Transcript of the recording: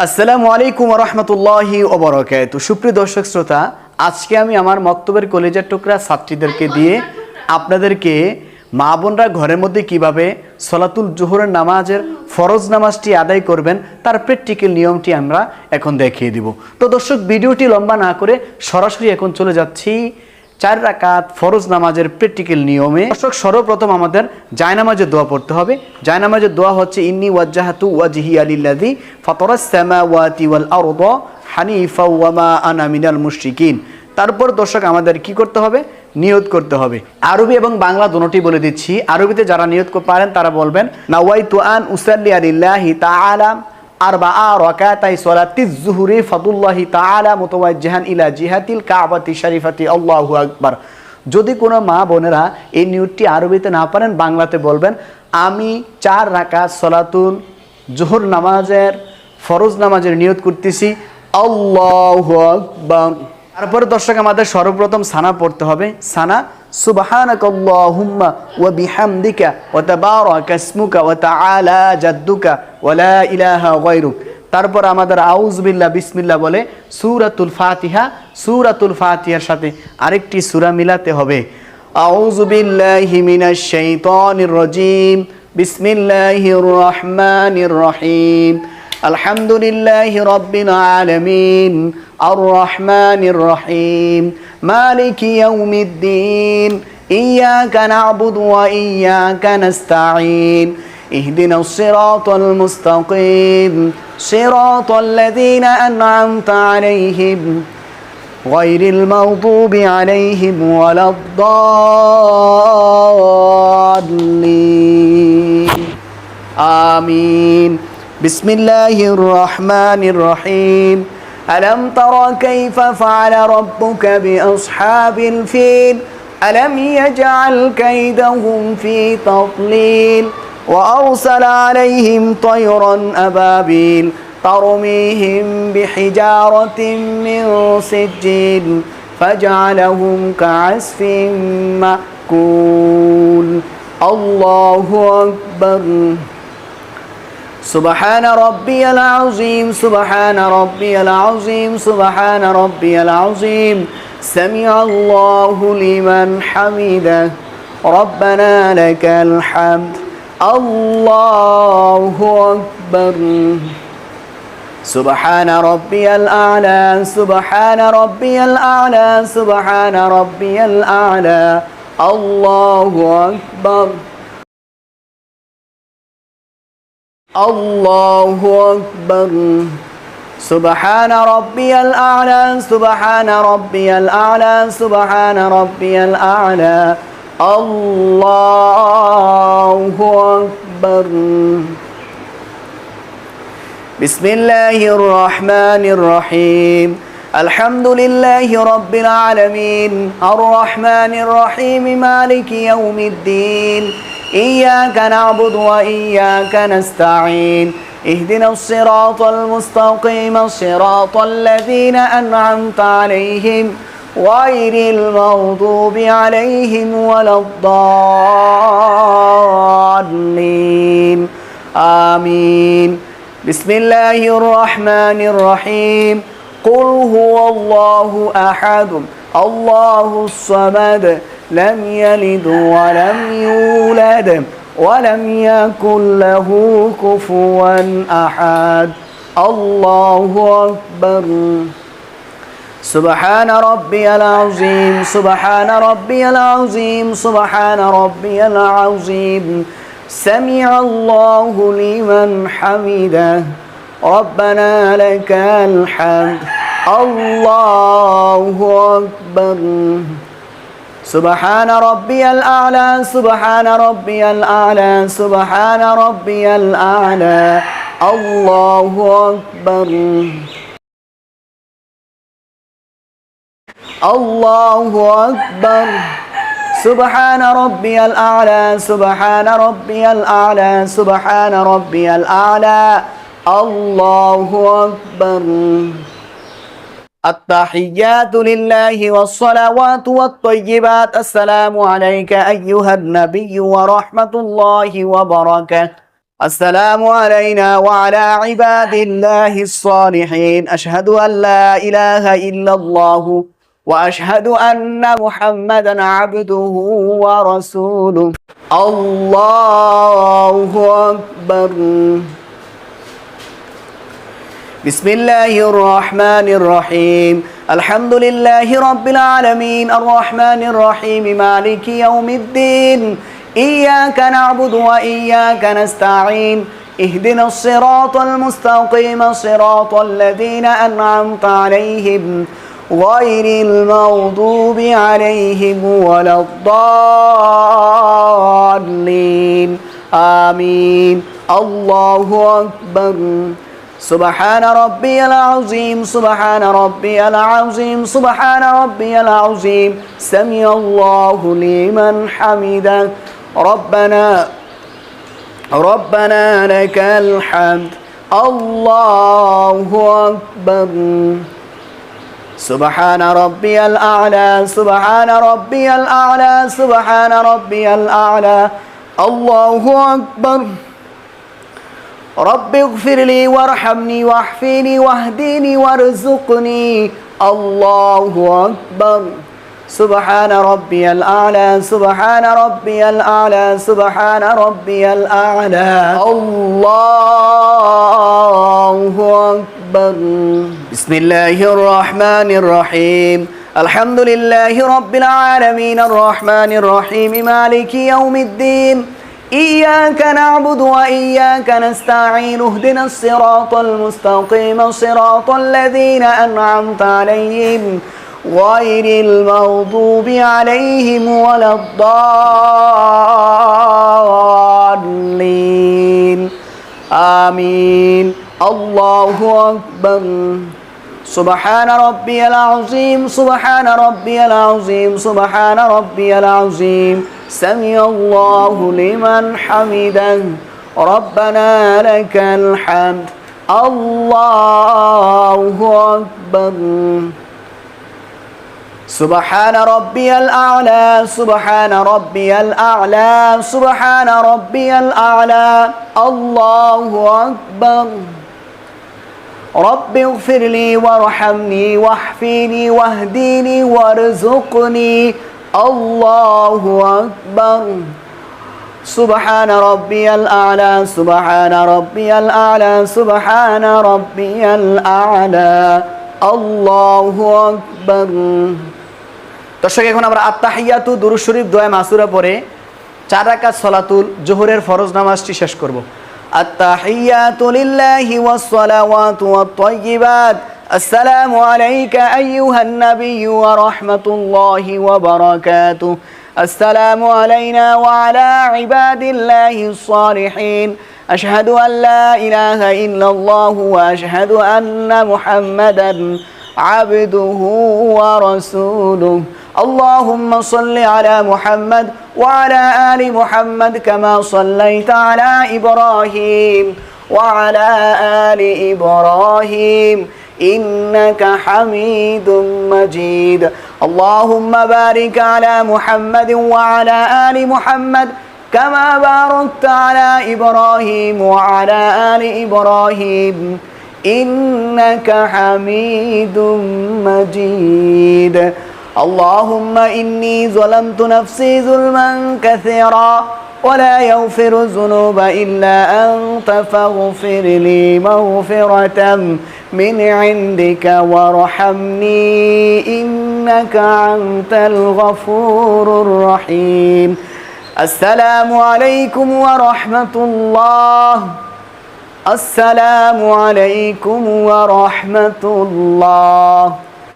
আসসালামু আলাইকুম ওয়া রাহমাতুল্লাহি ওয়া বারাকাতুহু। সুপ্রিয় দর্শক শ্রোতা, আজকে আমি আমার মক্তবের কলেজের টুকরা ছাত্রীদেরকে দিয়ে আপনাদেরকে মা বোনরা ঘরের মধ্যে কিভাবে সলাতুল জোহরের নামাজের ফরজ নামাজটি আদায় করবেন তার প্র্যাকটিক্যাল নিয়মটি আমরা এখন দেখিয়ে দিব। তো দর্শক, ভিডিওটি লম্বা না করে সরাসরি এখন চলে যাচ্ছি 4 রাকাত ফরজ নামাজের প্র্যাকটিক্যাল নিয়মে। দর্শক, সর্বপ্রথম আমাদের জায়নামাজের দোয়া পড়তে হবে। জায়নামাজের দোয়া হচ্ছে ইন্নী ওয়াজ্জাহাতু ওয়াজহিয়া লিল্লাযী ফাতারাস সামাওয়াতি ওয়াল আরদা হানিফা ওয়া মা আনা মিনাল মুশরিকিন। তারপর দর্শক আমাদের কি করতে হবে? নিয়ত করতে হবে। আরবি এবং বাংলা দুটোই বলে দিচ্ছি। আরবিতে যারা নিয়ত পারেন তারা বলবেন নাওয়াইতু আন উসাল্লি লিল্লাহি তাআলা আরবাআ রাকাতাই সালাতিজ যুহরি ফাদুল্লাহি তাআলা মুতাওয়াজ্জিহান ইলা জিহাতিল কাবাতি শরীফাতি আল্লাহু আকবার। যদি কোনো মা বোনেরা এই নিয়তটি আরবিতে না পারেন, বাংলাতে বলবেন আমি 4 রাকাত সলাতুল জোহর নামাজের ফরজ নামাজের নিয়ত করতেছি, আল্লাহু আকবার। তারপরে দর্শক আমাদের সর্বপ্রথম সানা পড়তে হবে। সানা সুবহানাকাল্লাহুম্মা ওয়া বিহামদিকা ওয়া তাবারাকা ইসমুকা ওয়া তাআলা জাদ্দুকা ওয়া লা ইলাহা গায়রুক। তারপর আমাদের আউযু বিল্লাহ বিসমিল্লাহ বলে সূরাতুল ফাতিহার সাথে আরেকটি সূরা মিলাতে হবে। আউযু বিল্লাহি মিনাশ শাইতানির রাজীম, বিসমিল্লাহির রহমানির রহিম, আলহামদুলিল্লাহি রাব্বিল আলামিন, আর রহমানির রহিম, মালিকি ইয়াউমিদ্দিন, ইয়্যাকা না'বুদু ওয়া ইয়্যাকা নাস্তাঈন, ইহদিনাস সিরাতাল মুস্তাকিম, সিরাতাল্লাযীনা আন'আমতা আলাইহিম গায়রিল মাগদুবি আলাইহিম ওয়ালাদ-দাল্লিন। আমিন। বিসমিল্লাহির রহমানির রহিম। ألم تر كيف فعل ربك بأصحاب الفيل ألم يجعل كيدهم في تضليل وأرسل عليهم طيرا أبابيل ترميهم بحجارة من سجيل فجعلهم كعصف مأكول. الله أكبر. سبحان ربي العظيم، سبحان ربي العظيم، سبحان ربي العظيم، سمع الله لمن حمده، ربنا لك الحمد، الله أكبر. سبحان ربي الأعلى، سبحان ربي الأعلى، سبحان ربي الأعلى، الله أكبر، الله أكبر. سبحان ربي الأعلى، سبحان ربي الأعلى، سبحان ربي الأعلى، الله أكبر. بسم الله الرحمن الرحيم. الحمد لله رب العالمين، الرحمن الرحيم، مالك يوم الدين، إياك نعبد وإياك نستعين، اهدنا الصراط المستقيم، صراط الذين أنعمت عليهم غير المغضوب عليهم ولا الضالين. آمين. بسم الله الرحمن الرحيم. قل هو الله أحد الله الصمد لم يلد ولم يولد ولم يكن له كفوا أحد. الله أكبر. سبحان ربي العظيم، سبحان ربي العظيم، سبحان ربي العظيم، سمع الله لمن حمده، ربنا لك الحمد، الله أكبر. سبحان ربي الأعلى، سبحان ربي الأعلى، سبحان ربي الأعلى، الله أكبر، الله أكبر. سبحان ربي الأعلى، سبحان ربي الأعلى، سبحان ربي الأعلى، الله أكبر. التحيات لله والصلوات والطيبات. السلام عليك أيها النبي ورحمة الله وبركاته. السلام علينا وعلى عباد الله الصالحين أشهد أن لا إله إلا الله وأشهد أن محمدا عبده ورسوله الله أكبر بسم الله الرحمن الرحيم الحمد لله رب العالمين الرحمن الرحيم مالك يوم الدين إياك نعبد وإياك نستعين اهدنا الصراط المستقيم صراط الذين أنعمت عليهم غير المغضوب عليهم ولا الضالين آمين الله أكبر سبحان ربي العظيم سبحان ربي العظيم سبحان ربي العظيم سمع الله لمن حمده ربنا لك الحمد الله أكبر سبحان ربي الأعلى سبحان ربي الأعلى سبحان ربي الأعلى الله أكبر رب اغفر لي وارحمني واحفني واهدني وارزقني الله أكبر سبحان ربي الأعلى سبحان ربي الأعلى سبحان ربي الأعلى الله أكبر بسم الله الرحمن الرحيم الحمد لله رب العالمين الرحمن الرحيم مالك يوم الدين إياك نعبد وإياك نستعين اهدنا الصراط المستقيم صراط الذين أنعمت عليهم غير المغضوب عليهم ولا الضالين آمين الله أكبر سبحان ربي العظيم سبحان ربي العظيم سبحان ربي العظيم سمع الله لمن حمده ربنا لك الحمد الله أكبر سبحان ربي الأعلى سبحان ربي الأعلى سبحان ربي الأعلى الله أكبر رب اغفر لي وارحمني واحفني واهديني وارزقني الله أكبر سبحان ربي الأعلى سبحان ربي الأعلى سبحان ربي الأعلى الله أكبر দর্শক এখন আমরা আত্তাহিয়াতু দুরূদ শরীফ দোয়া মাসুরা পড়ে 4 রাকাত সালাতুল জোহরের ফরজ নামাজটি শেষ করব আত্তাহিয়াতু লিল্লাহি ওয়াস সালাওয়াতু ওয়াত তাইয়্যিবাত السلام عليك أيها النبي ورحمة الله وبركاته السلام علينا وعلى عباد الله الصالحين أشهد أن لا إله إلا الله وأشهد أن محمدا عبده ورسوله اللهم صل على محمد وعلى آل محمد كما صليت على إبراهيم وعلى آل إبراهيم إنك حميد مجيد اللهم بارك على محمد وعلى آل محمد كما باركت على إبراهيم وعلى آل إبراهيم إنك حميد مجيد اللهم إني ظلمت نفسي ظلما كثيرا ولا يغفر الذنوب إلا أنت فاغفر لي مغفرة من عندك وارحمني إنك أنت الغفور الرحيم السلام عليكم ورحمة الله السلام عليكم ورحمة الله